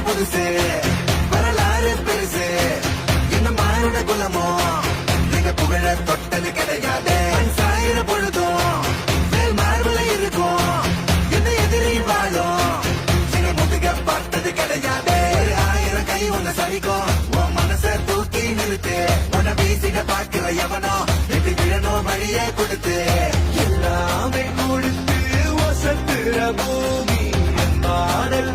புதுசு வரலாறு பெருசு என்ன மானுட குலமோ நீங்க புகழ தொட்டது கிடையாது சாயிர பொழுதும் மேல் மார்பல இருக்கும் என்ன எதிரி வாழும் நீங்க முதுக பார்த்தது கிடையாது 1000 கை ஒண்ணு சரிக்கும் உன் மனச தூக்கி நிறுத்து உன்னை வீசிட பார்க்கிற எவனோ எட்டு விழணும் வழியே கொடுத்து எல்லாமே கொடுத்து ஒசத்துற பூமி மாடல்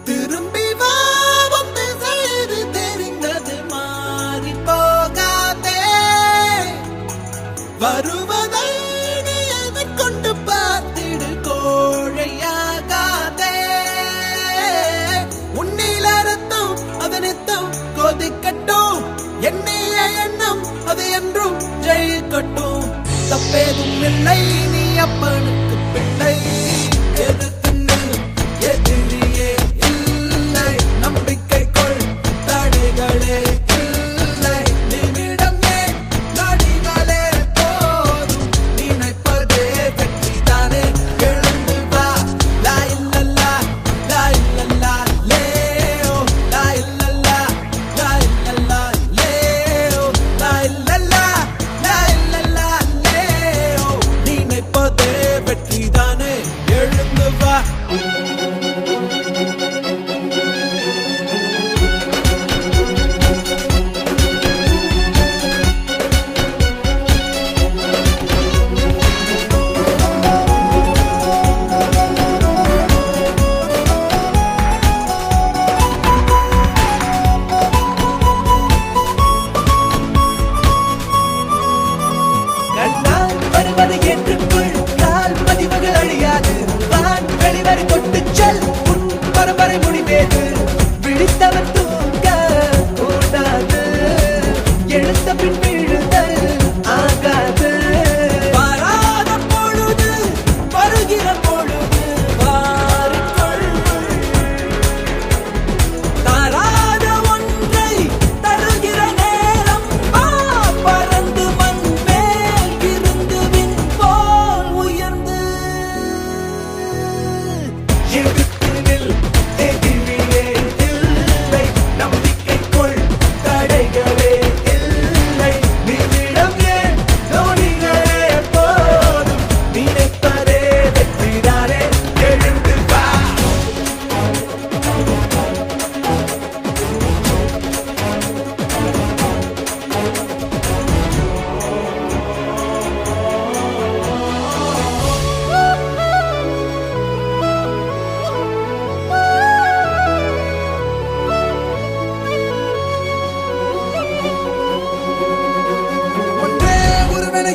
திரும்பி வாவும் திசைது தெரிந்தது மாறி போகாதே வருவதை நீ எதை கொண்டு பார்த்திடு கோழையாகாதே உன்னில் அர்த்தம் அதனித்தம் கொதிக்கட்டும் எண்ணிய எண்ணம் அது என்றும் ஜெயிக்கட்டும் தப்பேதும் இல்லை நீ அப்பனுக்கு பிள்ளை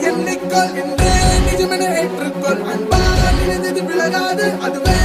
எண்ணிக்கொள் என்றே நிஜமென ஏற்றுக்கொள் அன்பால் நினைந்தது விலகாது அதுவே